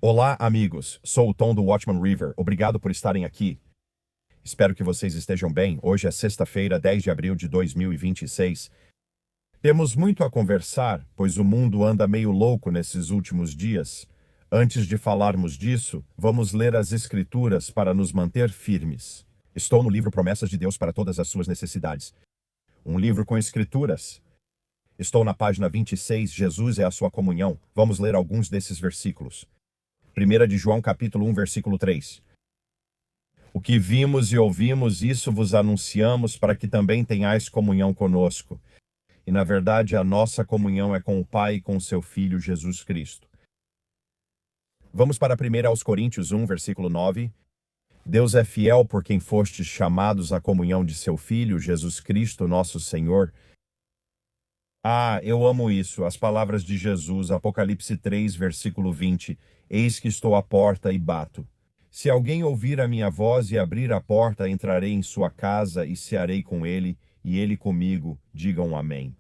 Olá, amigos. Sou o Tom do Watchman River. Obrigado por estarem aqui. Espero que vocês estejam bem. Hoje é sexta-feira, 10 de abril de 2026. Temos muito a conversar, pois o mundo anda meio louco nesses últimos dias. Antes de falarmos disso, vamos ler as Escrituras para nos manter firmes. Estou no livro Promessas de Deus para Todas as Suas Necessidades. Um livro com Escrituras. Estou na página 26, Jesus é a sua comunhão. Vamos ler alguns desses versículos. 1 de João, capítulo 1, versículo 3. O que vimos e ouvimos, isso vos anunciamos, para que também tenhais comunhão conosco. E, na verdade, a nossa comunhão é com o Pai e com o seu Filho, Jesus Cristo. Vamos para 1 aos Coríntios 1, versículo 9. Deus é fiel por quem fostes chamados à comunhão de seu Filho, Jesus Cristo, nosso Senhor. Ah, eu amo isso, as palavras de Jesus, Apocalipse 3, versículo 20. Eis que estou à porta e bato. Se alguém ouvir a minha voz e abrir a porta, entrarei em sua casa e cearei com ele, e ele comigo. Digam amém.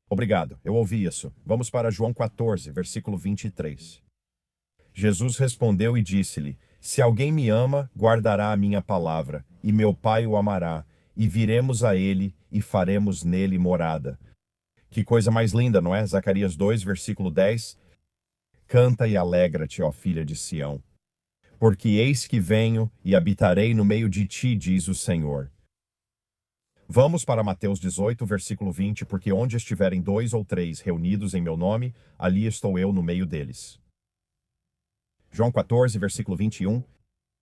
Obrigado, eu ouvi isso. Vamos para João 14, versículo 23. Jesus respondeu e disse-lhe: Se alguém me ama, guardará a minha palavra, e meu Pai o amará, e viremos a ele e faremos nele morada. Que coisa mais linda, não é? Zacarias 2, versículo 10. Canta e alegra-te, ó filha de Sião. Porque eis que venho e habitarei no meio de ti, diz o Senhor. Vamos para Mateus 18, versículo 20, porque onde estiverem 2 ou 3 reunidos em meu nome, ali estou eu no meio deles. João 14, versículo 21.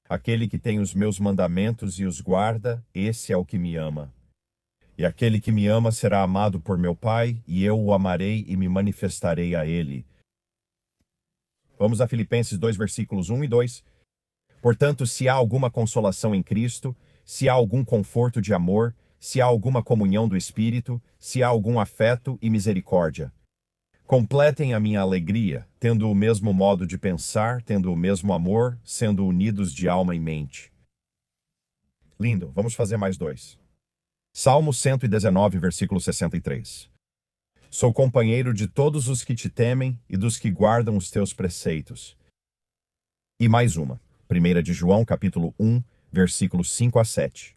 Aquele que tem os meus mandamentos e os guarda, esse é o que me ama. E aquele que me ama será amado por meu Pai, e eu o amarei e me manifestarei a ele. Vamos a Filipenses 2, versículos 1 e 2. Portanto, se há alguma consolação em Cristo, se há algum conforto de amor, se há alguma comunhão do Espírito, se há algum afeto e misericórdia. Completem a minha alegria, tendo o mesmo modo de pensar, tendo o mesmo amor, sendo unidos de alma e mente. Lindo, vamos fazer mais 2. Salmo 119, versículo 63. Sou companheiro de todos os que te temem e dos que guardam os teus preceitos. E mais uma. 1 de João, capítulo 1, versículos 5 a 7.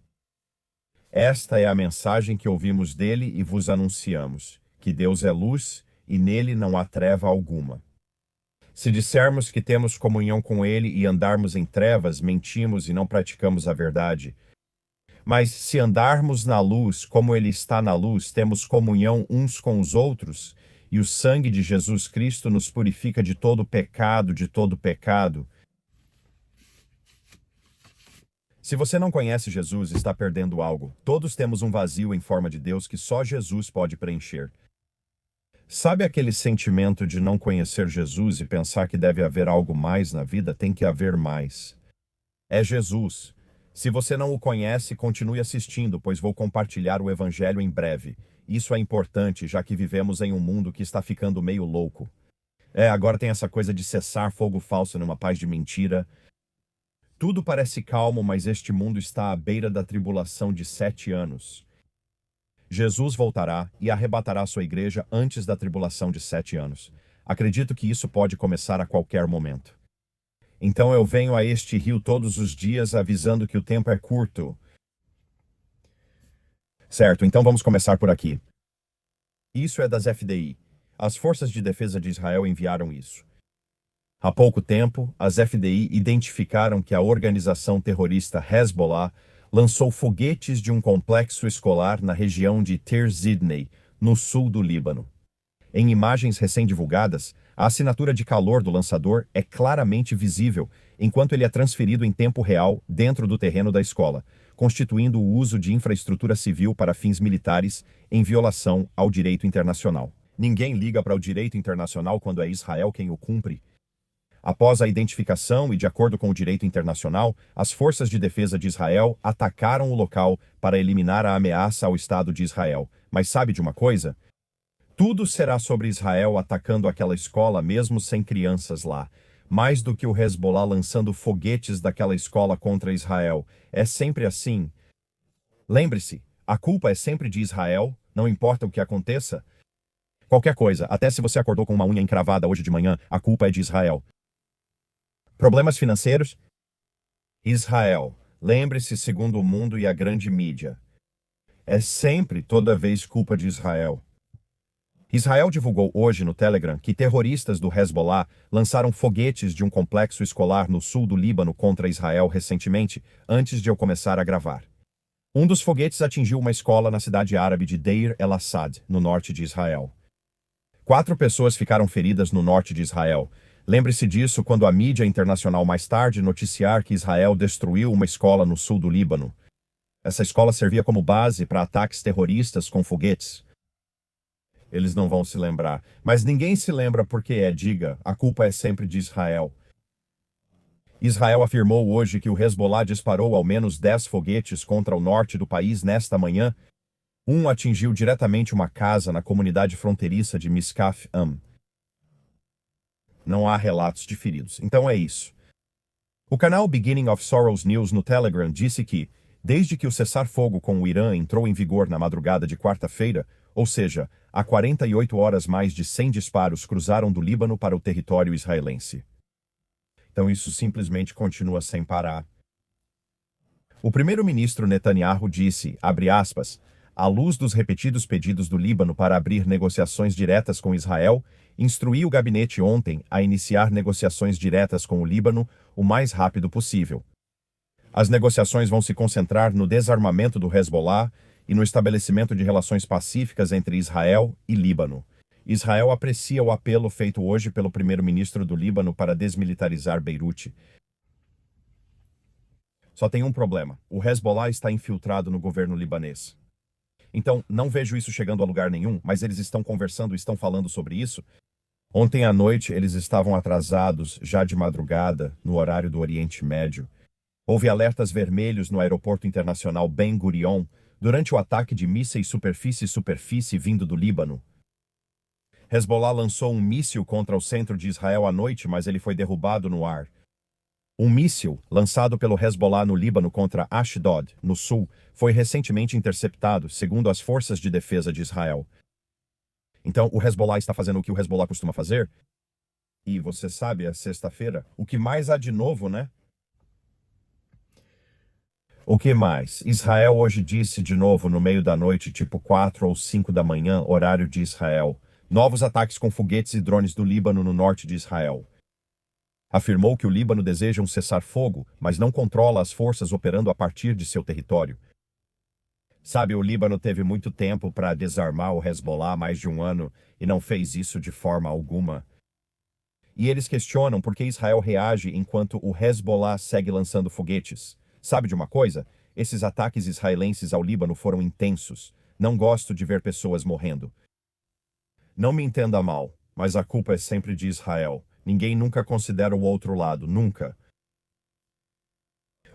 Esta é a mensagem que ouvimos dele e vos anunciamos, que Deus é luz e nele não há treva alguma. Se dissermos que temos comunhão com ele e andarmos em trevas, mentimos e não praticamos a verdade. Mas se andarmos na luz, como ele está na luz, temos comunhão uns com os outros, e o sangue de Jesus Cristo nos purifica de todo pecado, de todo pecado. Se você não conhece Jesus, está perdendo algo. Todos temos um vazio em forma de Deus que só Jesus pode preencher. Sabe aquele sentimento de não conhecer Jesus e pensar que deve haver algo mais na vida? Tem que haver mais. É Jesus. Se você não o conhece, continue assistindo, pois vou compartilhar o Evangelho em breve. Isso é importante, já que vivemos em um mundo que está ficando meio louco. Agora tem essa coisa de cessar fogo falso numa paz de mentira. Tudo parece calmo, mas este mundo está à beira da tribulação de 7 anos. Jesus voltará e arrebatará sua igreja antes da tribulação de 7 anos. Acredito que isso pode começar a qualquer momento. Então eu venho a este rio todos os dias avisando que o tempo é curto. Certo, então vamos começar por aqui. Isso é das FDI. As Forças de Defesa de Israel enviaram isso. Há pouco tempo, as FDI identificaram que a organização terrorista Hezbollah lançou foguetes de um complexo escolar na região de Tir Sidney, no sul do Líbano. Em imagens recém-divulgadas, a assinatura de calor do lançador é claramente visível, enquanto ele é transferido em tempo real dentro do terreno da escola, constituindo o uso de infraestrutura civil para fins militares em violação ao direito internacional. Ninguém liga para o direito internacional quando é Israel quem o cumpre. Após a identificação e de acordo com o direito internacional, as forças de defesa de Israel atacaram o local para eliminar a ameaça ao Estado de Israel. Mas sabe de uma coisa? Tudo será sobre Israel atacando aquela escola mesmo sem crianças lá. Mais do que o Hezbollah lançando foguetes daquela escola contra Israel. É sempre assim. Lembre-se, a culpa é sempre de Israel, não importa o que aconteça. Qualquer coisa, até se você acordou com uma unha encravada hoje de manhã, a culpa é de Israel. Problemas financeiros? Israel. Lembre-se, segundo o mundo e a grande mídia. É sempre, toda vez, culpa de Israel. Israel divulgou hoje no Telegram que terroristas do Hezbollah lançaram foguetes de um complexo escolar no sul do Líbano contra Israel recentemente, antes de eu começar a gravar. Um dos foguetes atingiu uma escola na cidade árabe de Deir el-Assad, no norte de Israel. 4 pessoas ficaram feridas no norte de Israel. Lembre-se disso quando a mídia internacional mais tarde noticiar que Israel destruiu uma escola no sul do Líbano. Essa escola servia como base para ataques terroristas com foguetes. Eles não vão se lembrar, mas ninguém se lembra porque diga, a culpa é sempre de Israel. Israel afirmou hoje que o Hezbollah disparou ao menos 10 foguetes contra o norte do país nesta manhã. Um atingiu diretamente uma casa na comunidade fronteiriça de Miskaf Am. Não há relatos de feridos. Então é isso. O canal Beginning of Sorrows News no Telegram disse que, desde que o cessar-fogo com o Irã entrou em vigor na madrugada de quarta-feira, ou seja, há 48 horas mais de 100 disparos cruzaram do Líbano para o território israelense. Então isso simplesmente continua sem parar. O primeiro-ministro Netanyahu disse, abre aspas, à luz dos repetidos pedidos do Líbano para abrir negociações diretas com Israel, instruí o gabinete ontem a iniciar negociações diretas com o Líbano o mais rápido possível. As negociações vão se concentrar no desarmamento do Hezbollah e no estabelecimento de relações pacíficas entre Israel e Líbano. Israel aprecia o apelo feito hoje pelo primeiro-ministro do Líbano para desmilitarizar Beirute. Só tem um problema: o Hezbollah está infiltrado no governo libanês. Então, não vejo isso chegando a lugar nenhum, mas eles estão conversando, estão falando sobre isso. Ontem à noite, eles estavam atrasados, já de madrugada, no horário do Oriente Médio. Houve alertas vermelhos no aeroporto internacional Ben Gurion durante o ataque de mísseis superfície vindo do Líbano. Hezbollah lançou um míssil contra o centro de Israel à noite, mas ele foi derrubado no ar. Um míssil, lançado pelo Hezbollah no Líbano contra Ashdod, no sul, foi recentemente interceptado, segundo as forças de defesa de Israel. Então, o Hezbollah está fazendo o que o Hezbollah costuma fazer? E você sabe, é sexta-feira. O que mais há de novo, né? O que mais? Israel hoje disse de novo no meio da noite, tipo 4 ou 5 da manhã, horário de Israel, novos ataques com foguetes e drones do Líbano no norte de Israel. Afirmou que o Líbano deseja um cessar-fogo, mas não controla as forças operando a partir de seu território. Sabe, o Líbano teve muito tempo para desarmar o Hezbollah há mais de um ano e não fez isso de forma alguma. E eles questionam por que Israel reage enquanto o Hezbollah segue lançando foguetes. Sabe de uma coisa? Esses ataques israelenses ao Líbano foram intensos. Não gosto de ver pessoas morrendo. Não me entenda mal, mas a culpa é sempre de Israel. Ninguém nunca considera o outro lado, nunca.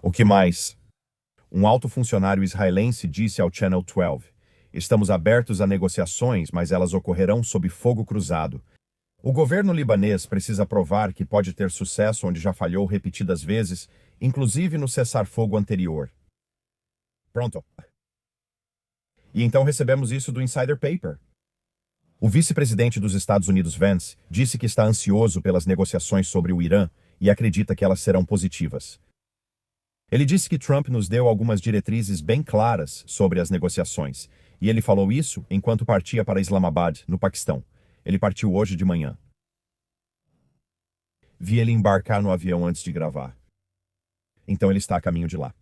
O que mais? Um alto funcionário israelense disse ao Channel 12: estamos abertos a negociações, mas elas ocorrerão sob fogo cruzado. O governo libanês precisa provar que pode ter sucesso onde já falhou repetidas vezes, inclusive no cessar-fogo anterior. Pronto. E então recebemos isso do Insider Paper. O vice-presidente dos Estados Unidos, Vance, disse que está ansioso pelas negociações sobre o Irã e acredita que elas serão positivas. Ele disse que Trump nos deu algumas diretrizes bem claras sobre as negociações, e ele falou isso enquanto partia para Islamabad, no Paquistão. Ele partiu hoje de manhã. Vi ele embarcar no avião antes de gravar. Então ele está a caminho de lá.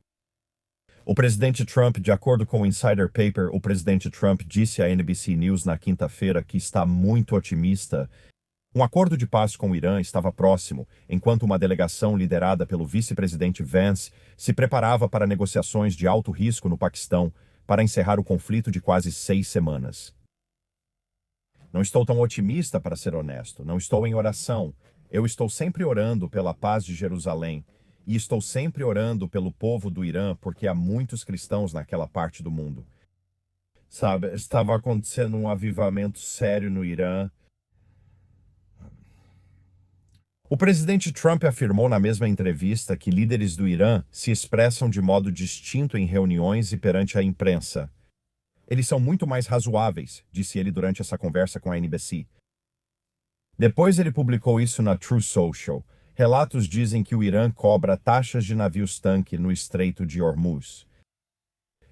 O presidente Trump, de acordo com o Insider Paper, o presidente Trump disse à NBC News na quinta-feira que está muito otimista. Um acordo de paz com o Irã estava próximo, enquanto uma delegação liderada pelo vice-presidente Vance se preparava para negociações de alto risco no Paquistão para encerrar o conflito de quase 6 semanas. Não estou tão otimista, para ser honesto. Não estou em oração. Eu estou sempre orando pela paz de Jerusalém. E estou sempre orando pelo povo do Irã, porque há muitos cristãos naquela parte do mundo. Sabe, estava acontecendo um avivamento sério no Irã. O presidente Trump afirmou na mesma entrevista que líderes do Irã se expressam de modo distinto em reuniões e perante a imprensa. Eles são muito mais razoáveis, disse ele durante essa conversa com a NBC. Depois ele publicou isso na True Social. Relatos dizem que o Irã cobra taxas de navios-tanque no Estreito de Hormuz.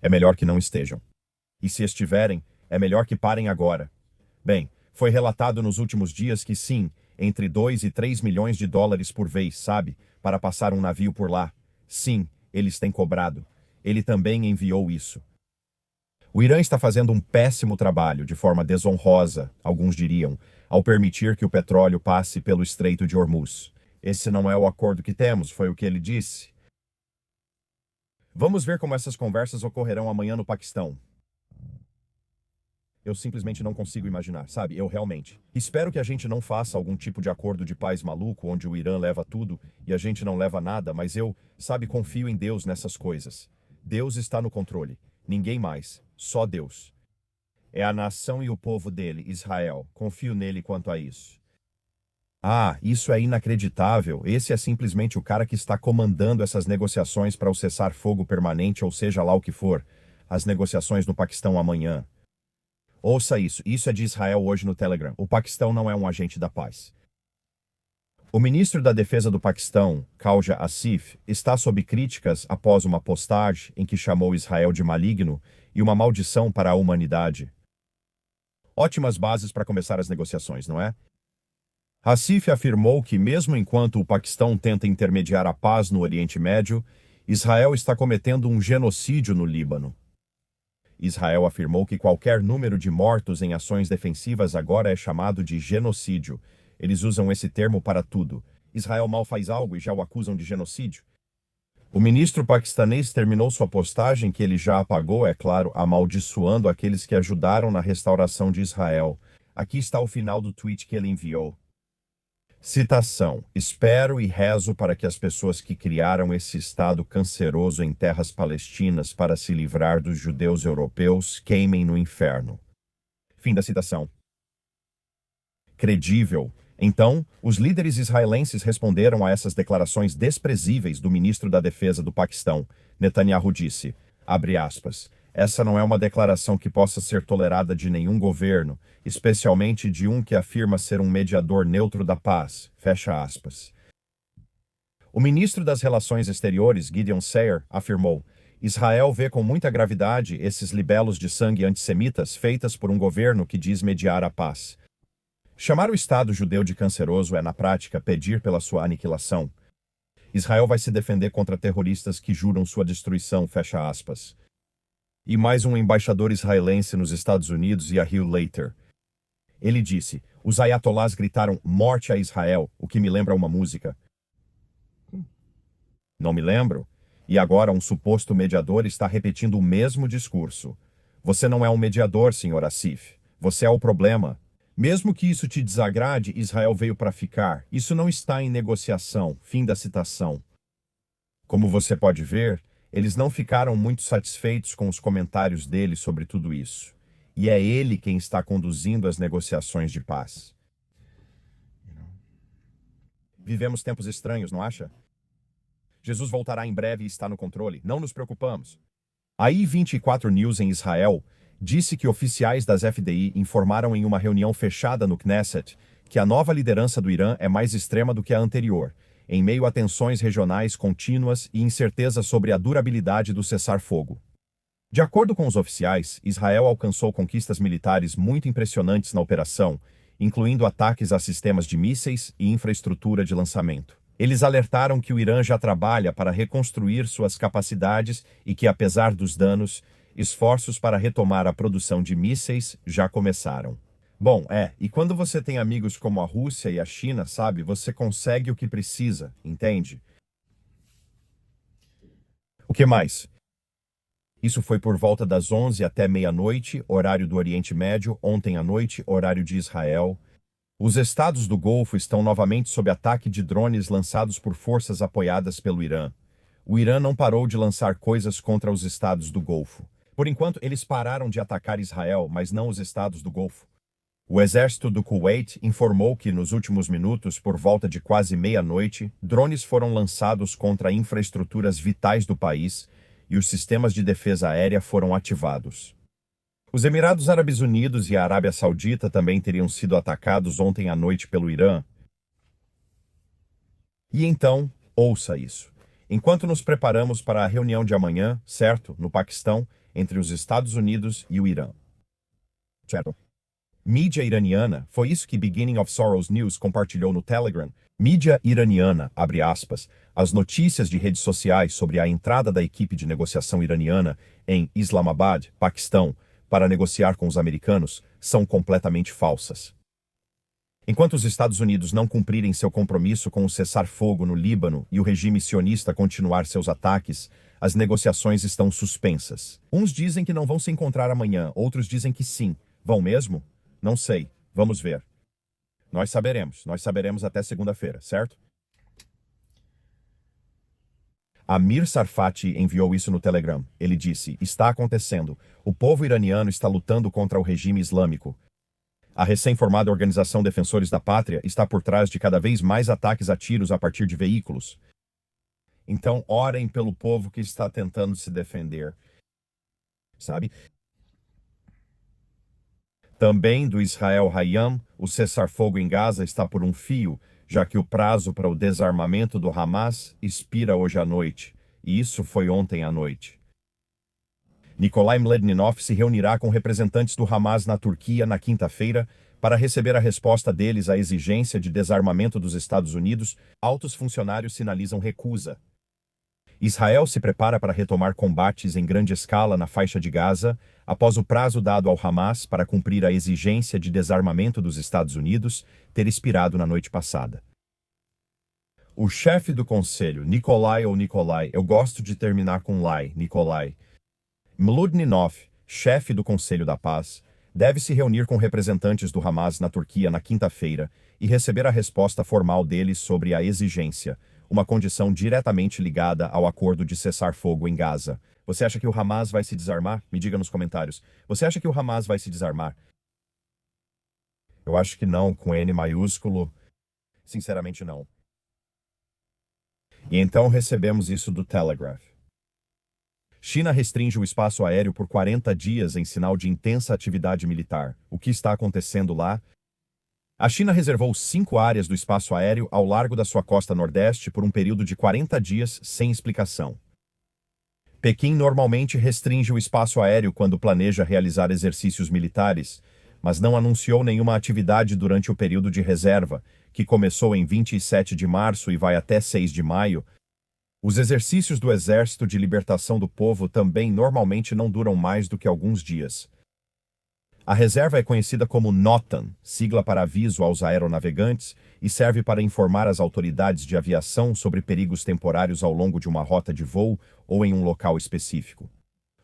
É melhor que não estejam. E se estiverem, é melhor que parem agora. Bem, foi relatado nos últimos dias que sim, entre 2 e 3 milhões de dólares por vez, sabe, para passar um navio por lá. Sim, eles têm cobrado. Ele também enviou isso. O Irã está fazendo um péssimo trabalho, de forma desonrosa, alguns diriam, ao permitir que o petróleo passe pelo Estreito de Hormuz. Esse não é o acordo que temos, foi o que ele disse. Vamos ver como essas conversas ocorrerão amanhã no Paquistão. Eu simplesmente não consigo imaginar, sabe? Eu realmente. Espero que a gente não faça algum tipo de acordo de paz maluco, onde o Irã leva tudo e a gente não leva nada, mas eu, sabe, confio em Deus nessas coisas. Deus está no controle. Ninguém mais. Só Deus. É a nação e o povo dele, Israel. Confio nele quanto a isso. Ah, isso é inacreditável. Esse é simplesmente o cara que está comandando essas negociações para o cessar-fogo permanente, ou seja lá o que for. As negociações no Paquistão amanhã. Ouça isso. Isso é de Israel hoje no Telegram. O Paquistão não é um agente da paz. O ministro da Defesa do Paquistão, Khawaja Asif, está sob críticas após uma postagem em que chamou Israel de maligno e uma maldição para a humanidade. Ótimas bases para começar as negociações, não é? Asif afirmou que, mesmo enquanto o Paquistão tenta intermediar a paz no Oriente Médio, Israel está cometendo um genocídio no Líbano. Israel afirmou que qualquer número de mortos em ações defensivas agora é chamado de genocídio. Eles usam esse termo para tudo. Israel mal faz algo e já o acusam de genocídio. O ministro paquistanês terminou sua postagem, que ele já apagou, é claro, amaldiçoando aqueles que ajudaram na restauração de Israel. Aqui está o final do tweet que ele enviou. Citação: espero e rezo para que as pessoas que criaram esse estado canceroso em terras palestinas para se livrar dos judeus europeus queimem no inferno. Fim da citação. Credível. Então, os líderes israelenses responderam a essas declarações desprezíveis do ministro da Defesa do Paquistão. Netanyahu disse, abre aspas, essa não é uma declaração que possa ser tolerada de nenhum governo, especialmente de um que afirma ser um mediador neutro da paz. Fecha aspas. O ministro das Relações Exteriores, Gideon Sayer, afirmou: Israel vê com muita gravidade esses libelos de sangue antissemitas feitas por um governo que diz mediar a paz. Chamar o Estado judeu de canceroso é, na prática, pedir pela sua aniquilação. Israel vai se defender contra terroristas que juram sua destruição. Fecha aspas. E mais um embaixador israelense nos Estados Unidos, Yair Later. Ele disse, os ayatolás gritaram morte a Israel, o que me lembra uma música. Não me lembro. E agora um suposto mediador está repetindo o mesmo discurso. Você não é um mediador, Sr. Asif. Você é o problema. Mesmo que isso te desagrade, Israel veio para ficar. Isso não está em negociação. Fim da citação. Como você pode ver, eles não ficaram muito satisfeitos com os comentários dele sobre tudo isso. E é ele quem está conduzindo as negociações de paz. Vivemos tempos estranhos, não acha? Jesus voltará em breve e está no controle. Não nos preocupamos. A I24 News em Israel disse que oficiais das FDI informaram em uma reunião fechada no Knesset que a nova liderança do Irã é mais extrema do que a anterior, em meio a tensões regionais contínuas e incerteza sobre a durabilidade do cessar-fogo. De acordo com os oficiais, Israel alcançou conquistas militares muito impressionantes na operação, incluindo ataques a sistemas de mísseis e infraestrutura de lançamento. Eles alertaram que o Irã já trabalha para reconstruir suas capacidades e que, apesar dos danos, esforços para retomar a produção de mísseis já começaram. Bom, e quando você tem amigos como a Rússia e a China, sabe, você consegue o que precisa, entende? O que mais? Isso foi por volta das 11 até meia-noite, horário do Oriente Médio, ontem à noite, horário de Israel. Os estados do Golfo estão novamente sob ataque de drones lançados por forças apoiadas pelo Irã. O Irã não parou de lançar coisas contra os estados do Golfo. Por enquanto, eles pararam de atacar Israel, mas não os estados do Golfo. O exército do Kuwait informou que, nos últimos minutos, por volta de quase meia-noite, drones foram lançados contra infraestruturas vitais do país e os sistemas de defesa aérea foram ativados. Os Emirados Árabes Unidos e a Arábia Saudita também teriam sido atacados ontem à noite pelo Irã. E então, ouça isso. Enquanto nos preparamos para a reunião de amanhã, certo, no Paquistão, entre os Estados Unidos e o Irã. Certo. Mídia iraniana, foi isso que Beginning of Sorrows News compartilhou no Telegram. Mídia iraniana, abre aspas, as notícias de redes sociais sobre a entrada da equipe de negociação iraniana em Islamabad, Paquistão, para negociar com os americanos, são completamente falsas. Enquanto os Estados Unidos não cumprirem seu compromisso com o cessar-fogo no Líbano e o regime sionista continuar seus ataques, as negociações estão suspensas. Uns dizem que não vão se encontrar amanhã, outros dizem que sim. Vão mesmo? Não sei. Vamos ver. Nós saberemos até segunda-feira, certo? Amir Sarfati enviou isso no Telegram. Ele disse: está acontecendo. O povo iraniano está lutando contra o regime islâmico. A recém-formada Organização Defensores da Pátria está por trás de cada vez mais ataques a tiros a partir de veículos. Então, orem pelo povo que está tentando se defender. Sabe? Também do Israel Hayam, o cessar-fogo em Gaza está por um fio, já que o prazo para o desarmamento do Hamas expira hoje à noite. E isso foi ontem à noite. Nikolai Mledinov se reunirá com representantes do Hamas na Turquia na quinta-feira para receber a resposta deles à exigência de desarmamento dos Estados Unidos. Altos funcionários sinalizam recusa. Israel se prepara para retomar combates em grande escala na faixa de Gaza, após o prazo dado ao Hamas para cumprir a exigência de desarmamento dos Estados Unidos ter expirado na noite passada. O chefe do conselho, Nikolai, eu gosto de terminar com Nikolai, Mludninov, chefe do Conselho da Paz, deve se reunir com representantes do Hamas na Turquia na quinta-feira e receber a resposta formal deles sobre a exigência, uma condição diretamente ligada ao acordo de cessar-fogo em Gaza. Você acha que o Hamas vai se desarmar? Me diga nos comentários. Você acha que o Hamas vai se desarmar? Eu acho que não, com N maiúsculo. Sinceramente, não. E então recebemos isso do Telegraph. China restringe o espaço aéreo por 40 dias em sinal de intensa atividade militar. O que está acontecendo lá? A China reservou 5 áreas do espaço aéreo ao largo da sua costa nordeste por um período de 40 dias sem explicação. Pequim normalmente restringe o espaço aéreo quando planeja realizar exercícios militares, mas não anunciou nenhuma atividade durante o período de reserva, que começou em 27 de março e vai até 6 de maio. Os exercícios do Exército de Libertação do Povo também normalmente não duram mais do que alguns dias. A reserva é conhecida como NOTAM, sigla para aviso aos aeronavegantes, e serve para informar as autoridades de aviação sobre perigos temporários ao longo de uma rota de voo ou em um local específico.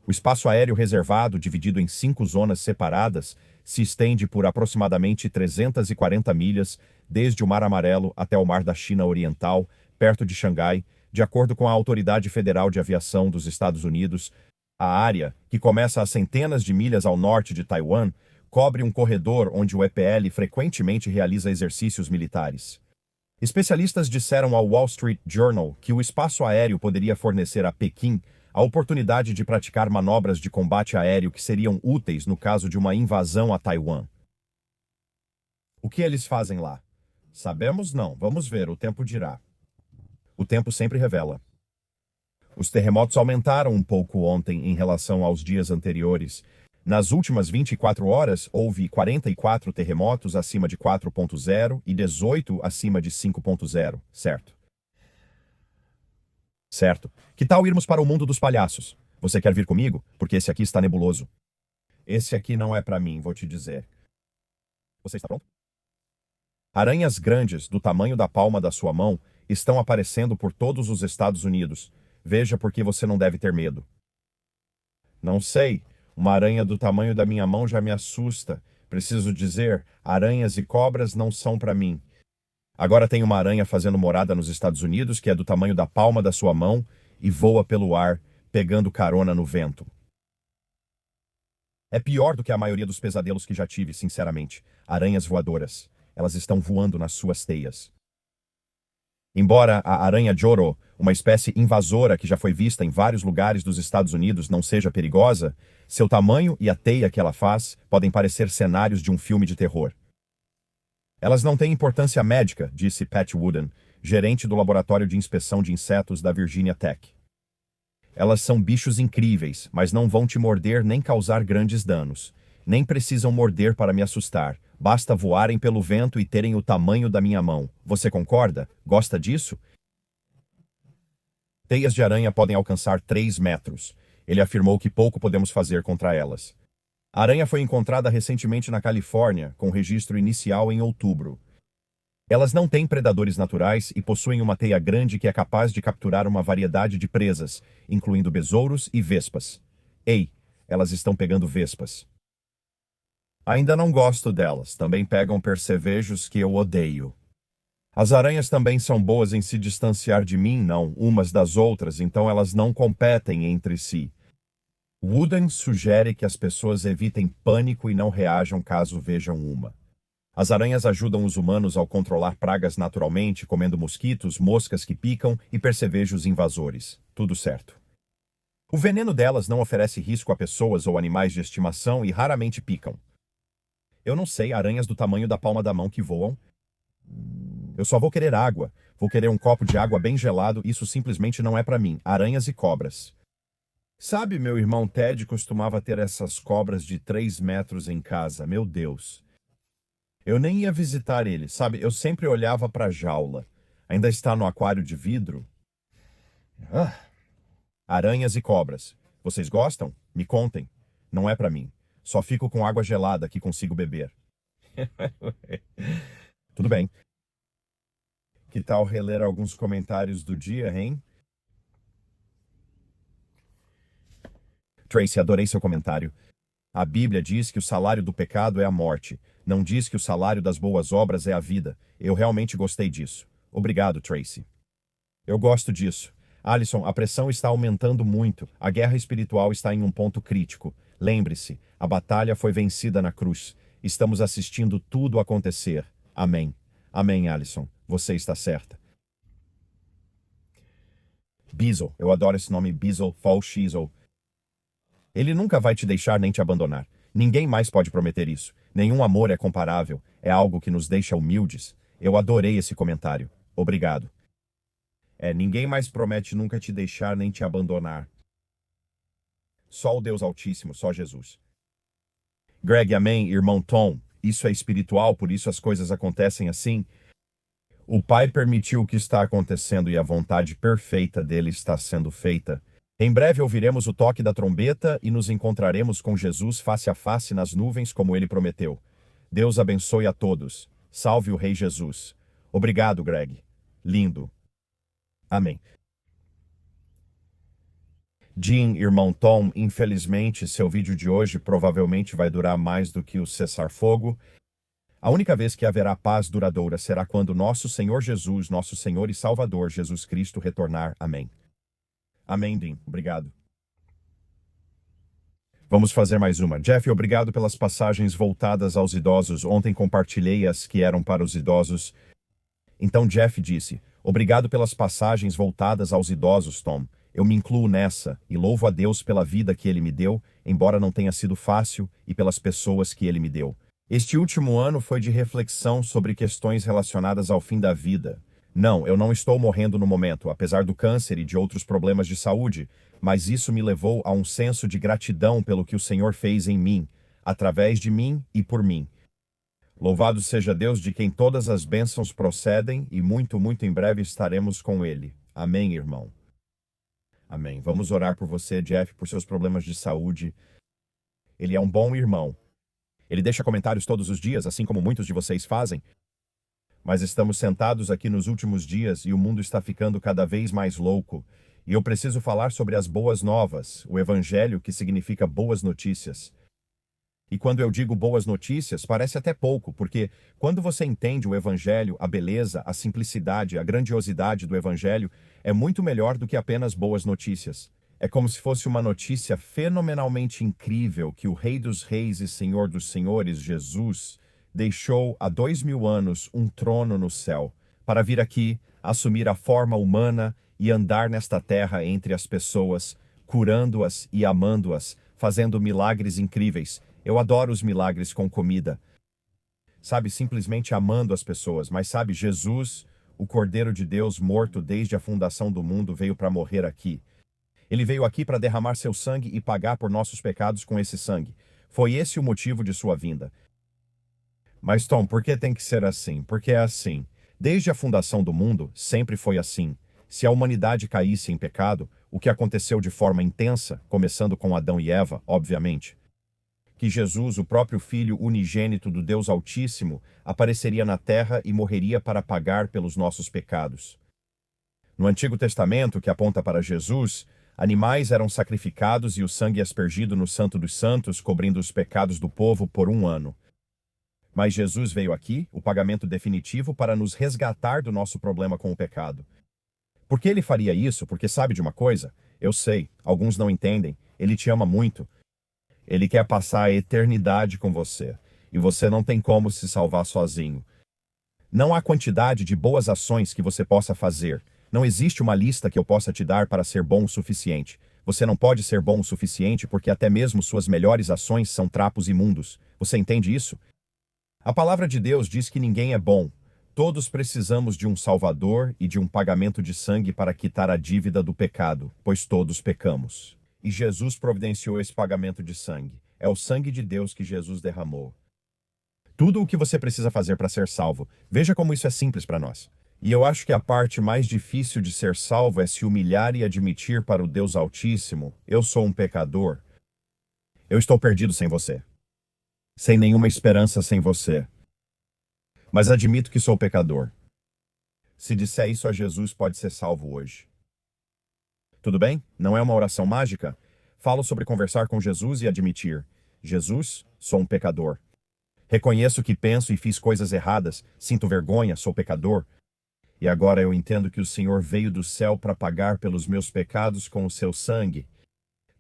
O espaço aéreo reservado, dividido em 5 zonas separadas, se estende por aproximadamente 340 milhas, desde o Mar Amarelo até o Mar da China Oriental, perto de Xangai, de acordo com a Autoridade Federal de Aviação dos Estados Unidos. A área, que começa a centenas de milhas ao norte de Taiwan, cobre um corredor onde o EPL frequentemente realiza exercícios militares. Especialistas disseram ao Wall Street Journal que o espaço aéreo poderia fornecer a Pequim a oportunidade de praticar manobras de combate aéreo que seriam úteis no caso de uma invasão a Taiwan. O que eles fazem lá? Sabemos não, vamos ver, o tempo dirá. O tempo sempre revela. Os terremotos aumentaram um pouco ontem em relação aos dias anteriores. Nas últimas 24 horas, houve 44 terremotos acima de 4.0 e 18 acima de 5.0, certo? Certo. Que tal irmos para o mundo dos palhaços? Você quer vir comigo? Porque esse aqui está nebuloso. Esse aqui não é para mim, vou te dizer. Você está pronto? Aranhas grandes, do tamanho da palma da sua mão, estão aparecendo por todos os Estados Unidos. Veja por que você não deve ter medo. Não sei. Uma aranha do tamanho da minha mão já me assusta. Preciso dizer, aranhas e cobras não são para mim. Agora tem uma aranha fazendo morada nos Estados Unidos que é do tamanho da palma da sua mão e voa pelo ar, pegando carona no vento. É pior do que a maioria dos pesadelos que já tive, sinceramente. Aranhas voadoras. Elas estão voando nas suas teias. Embora a aranha Joro, uma espécie invasora que já foi vista em vários lugares dos Estados Unidos, não seja perigosa, seu tamanho e a teia que ela faz podem parecer cenários de um filme de terror. Elas não têm importância médica, disse Pat Wooden, gerente do Laboratório de Inspeção de Insetos da Virginia Tech. Elas são bichos incríveis, mas não vão te morder nem causar grandes danos. Nem precisam morder para me assustar. Basta voarem pelo vento e terem o tamanho da minha mão. Você concorda? Gosta disso? Teias de aranha podem alcançar 3 metros. Ele afirmou que pouco podemos fazer contra elas. A aranha foi encontrada recentemente na Califórnia, com registro inicial em outubro. Elas não têm predadores naturais e possuem uma teia grande que é capaz de capturar uma variedade de presas, incluindo besouros e vespas. Ei, elas estão pegando vespas. Ainda não gosto delas, também pegam percevejos que eu odeio. As aranhas também são boas em se distanciar de mim, não umas das outras, então elas não competem entre si. Wooden sugere que as pessoas evitem pânico e não reajam caso vejam uma. As aranhas ajudam os humanos ao controlar pragas naturalmente, comendo mosquitos, moscas que picam e percevejos invasores. Tudo certo. O veneno delas não oferece risco a pessoas ou animais de estimação e raramente picam. Eu não sei aranhas do tamanho da palma da mão que voam. Eu só vou querer água. Vou querer um copo de água bem gelado, isso simplesmente não é para mim. Aranhas e cobras. Sabe, meu irmão Ted costumava ter essas cobras de 3 metros em casa. Meu Deus. Eu nem ia visitar ele, sabe? Eu sempre olhava para a jaula. Ainda está no aquário de vidro? Aranhas e cobras. Vocês gostam? Me contem. Não é para mim. Só fico com água gelada que consigo beber. Tudo bem. Que tal reler alguns comentários do dia, hein? Tracy, adorei seu comentário. A Bíblia diz que o salário do pecado é a morte. Não diz que o salário das boas obras é a vida. Eu realmente gostei disso. Obrigado, Tracy. Eu gosto disso. Alison, a pressão está aumentando muito. A guerra espiritual está em um ponto crítico. Lembre-se, a batalha foi vencida na cruz. Estamos assistindo tudo acontecer. Amém. Amém, Alison. Você está certa. Bizzle. Eu adoro esse nome, Bizzle, Fall Shizzle. Ele nunca vai te deixar nem te abandonar. Ninguém mais pode prometer isso. Nenhum amor é comparável. É algo que nos deixa humildes. Eu adorei esse comentário. Obrigado. Ninguém mais promete nunca te deixar nem te abandonar. Só o Deus Altíssimo, só Jesus. Greg, amém, irmão Tom. Isso é espiritual, por isso as coisas acontecem assim. O Pai permitiu o que está acontecendo e a vontade perfeita dele está sendo feita. Em breve ouviremos o toque da trombeta e nos encontraremos com Jesus face a face nas nuvens como ele prometeu. Deus abençoe a todos. Salve o Rei Jesus. Obrigado, Greg. Lindo. Amém. Jean, irmão Tom, infelizmente seu vídeo de hoje provavelmente vai durar mais do que o cessar-fogo. A única vez que haverá paz duradoura será quando nosso Senhor Jesus, nosso Senhor e Salvador Jesus Cristo retornar. Amém. Amém, Dean. Obrigado. Vamos fazer mais uma. Jeff, obrigado pelas passagens voltadas aos idosos. Ontem compartilhei as que eram para os idosos. Então Jeff disse, obrigado pelas passagens voltadas aos idosos, Tom. Eu me incluo nessa e louvo a Deus pela vida que Ele me deu, embora não tenha sido fácil, e pelas pessoas que Ele me deu. Este último ano foi de reflexão sobre questões relacionadas ao fim da vida. Não, eu não estou morrendo no momento, apesar do câncer e de outros problemas de saúde, mas isso me levou a um senso de gratidão pelo que o Senhor fez em mim, através de mim e por mim. Louvado seja Deus de quem todas as bênçãos procedem e muito, muito em breve estaremos com Ele. Amém, irmão. Amém. Vamos orar por você, Jeff, por seus problemas de saúde. Ele é um bom irmão. Ele deixa comentários todos os dias, assim como muitos de vocês fazem. Mas estamos sentados aqui nos últimos dias e o mundo está ficando cada vez mais louco. E eu preciso falar sobre as boas novas, o Evangelho, que significa boas notícias. E quando eu digo boas notícias, parece até pouco, porque quando você entende o Evangelho, a beleza, a simplicidade, a grandiosidade do Evangelho, é muito melhor do que apenas boas notícias. É como se fosse uma notícia fenomenalmente incrível que o Rei dos Reis e Senhor dos Senhores, Jesus, deixou há 2000 anos um trono no céu, para vir aqui, assumir a forma humana e andar nesta terra entre as pessoas, curando-as e amando-as, fazendo milagres incríveis. Eu adoro os milagres com comida. Sabe, simplesmente amando as pessoas. Mas sabe, Jesus, o Cordeiro de Deus morto desde a fundação do mundo, veio para morrer aqui. Ele veio aqui para derramar seu sangue e pagar por nossos pecados com esse sangue. Foi esse o motivo de sua vinda. Mas, Tom, por que tem que ser assim? Porque é assim. Desde a fundação do mundo, sempre foi assim. Se a humanidade caísse em pecado, o que aconteceu de forma intensa, começando com Adão e Eva, obviamente, que Jesus, o próprio Filho unigênito do Deus Altíssimo, apareceria na terra e morreria para pagar pelos nossos pecados. No Antigo Testamento, que aponta para Jesus, animais eram sacrificados e o sangue aspergido no Santo dos Santos, cobrindo os pecados do povo por 1 ano. Mas Jesus veio aqui, o pagamento definitivo, para nos resgatar do nosso problema com o pecado. Por que ele faria isso? Porque sabe de uma coisa? Eu sei, alguns não entendem. Ele te ama muito. Ele quer passar a eternidade com você. E você não tem como se salvar sozinho. Não há quantidade de boas ações que você possa fazer. Não existe uma lista que eu possa te dar para ser bom o suficiente. Você não pode ser bom o suficiente porque até mesmo suas melhores ações são trapos imundos. Você entende isso? A palavra de Deus diz que ninguém é bom. Todos precisamos de um Salvador e de um pagamento de sangue para quitar a dívida do pecado, pois todos pecamos. E Jesus providenciou esse pagamento de sangue. É o sangue de Deus que Jesus derramou. Tudo o que você precisa fazer para ser salvo. Veja como isso é simples para nós. E eu acho que a parte mais difícil de ser salvo é se humilhar e admitir para o Deus Altíssimo: eu sou um pecador. Eu estou perdido sem você. Sem nenhuma esperança sem você. Mas admito que sou pecador. Se disser isso a Jesus, pode ser salvo hoje. Tudo bem? Não é uma oração mágica? Falo sobre conversar com Jesus e admitir: Jesus, sou um pecador. Reconheço que penso e fiz coisas erradas, sinto vergonha, sou pecador. E agora eu entendo que o Senhor veio do céu para pagar pelos meus pecados com o seu sangue.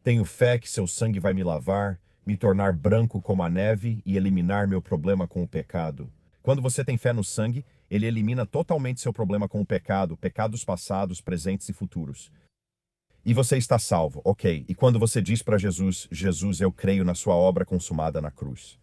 Tenho fé que seu sangue vai me lavar, me tornar branco como a neve e eliminar meu problema com o pecado. Quando você tem fé no sangue, ele elimina totalmente seu problema com o pecado, pecados passados, presentes e futuros. E você está salvo, ok. E quando você diz para Jesus: Jesus, eu creio na sua obra consumada na cruz.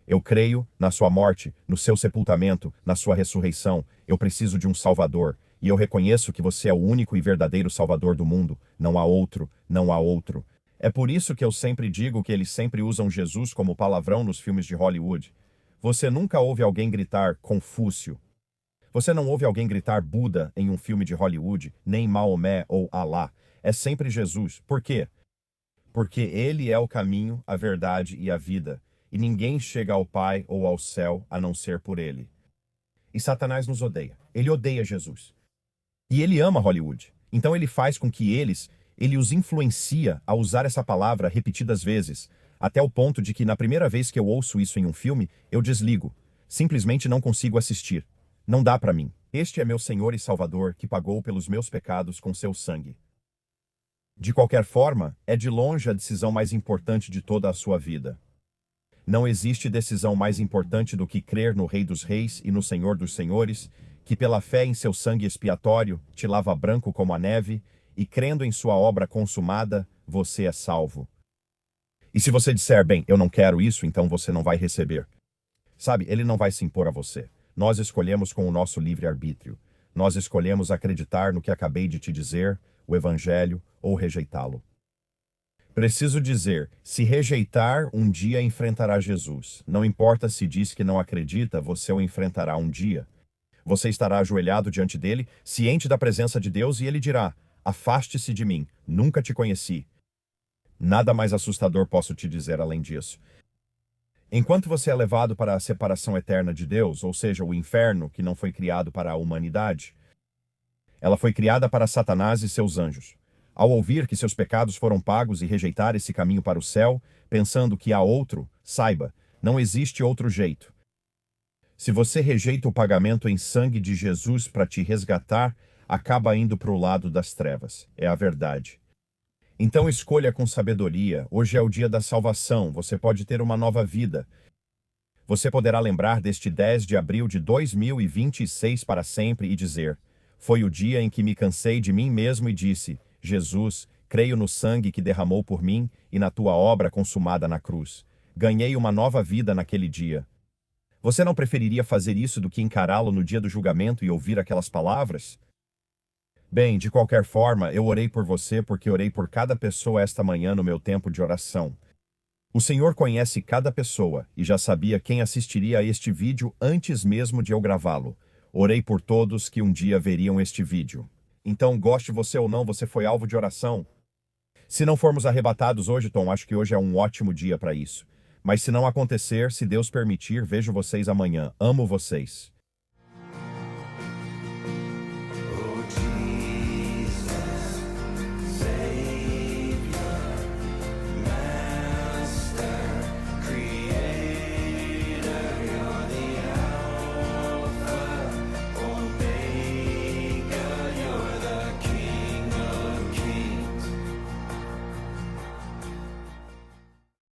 Eu creio na sua morte, no seu sepultamento, na sua ressurreição. Eu preciso de um Salvador. E eu reconheço que você é o único e verdadeiro Salvador do mundo. Não há outro, não há outro. É por isso que eu sempre digo que eles sempre usam Jesus como palavrão nos filmes de Hollywood. Você nunca ouve alguém gritar Confúcio. Você não ouve alguém gritar Buda em um filme de Hollywood, nem Maomé ou Alá. É sempre Jesus. Por quê? Porque ele é o caminho, a verdade e a vida. E ninguém chega ao Pai ou ao céu a não ser por ele. E Satanás nos odeia. Ele odeia Jesus. E ele ama Hollywood. Então ele faz com que ele os influencia a usar essa palavra repetidas vezes, até o ponto de que na primeira vez que eu ouço isso em um filme, eu desligo. Simplesmente não consigo assistir. Não dá para mim. Este é meu Senhor e Salvador que pagou pelos meus pecados com seu sangue. De qualquer forma, é de longe a decisão mais importante de toda a sua vida. Não existe decisão mais importante do que crer no Rei dos Reis e no Senhor dos Senhores, que pela fé em seu sangue expiatório te lava branco como a neve, e crendo em sua obra consumada, você é salvo. E se você disser: bem, eu não quero isso, então você não vai receber. Sabe, ele não vai se impor a você. Nós escolhemos com o nosso livre-arbítrio. Nós escolhemos acreditar no que acabei de te dizer, o Evangelho, ou rejeitá-lo. Preciso dizer, se rejeitar, um dia enfrentará Jesus. Não importa se diz que não acredita, você o enfrentará um dia. Você estará ajoelhado diante dele, ciente da presença de Deus, e ele dirá: afaste-se de mim, nunca te conheci. Nada mais assustador posso te dizer além disso. Enquanto você é levado para a separação eterna de Deus, ou seja, o inferno, que não foi criado para a humanidade, ela foi criada para Satanás e seus anjos. Ao ouvir que seus pecados foram pagos e rejeitar esse caminho para o céu, pensando que há outro, saiba, não existe outro jeito. Se você rejeita o pagamento em sangue de Jesus para te resgatar, acaba indo para o lado das trevas. É a verdade. Então escolha com sabedoria. Hoje é o dia da salvação. Você pode ter uma nova vida. Você poderá lembrar deste 10 de abril de 2026 para sempre e dizer: foi o dia em que me cansei de mim mesmo e disse: Jesus, creio no sangue que derramou por mim e na tua obra consumada na cruz. Ganhei uma nova vida naquele dia. Você não preferiria fazer isso do que encará-lo no dia do julgamento e ouvir aquelas palavras? Bem, de qualquer forma, eu orei por você porque orei por cada pessoa esta manhã no meu tempo de oração. O Senhor conhece cada pessoa e já sabia quem assistiria a este vídeo antes mesmo de eu gravá-lo. Orei por todos que um dia veriam este vídeo. Então, goste você ou não, você foi alvo de oração. Se não formos arrebatados hoje, Tom, acho que hoje é um ótimo dia para isso. Mas se não acontecer, se Deus permitir, vejo vocês amanhã. Amo vocês.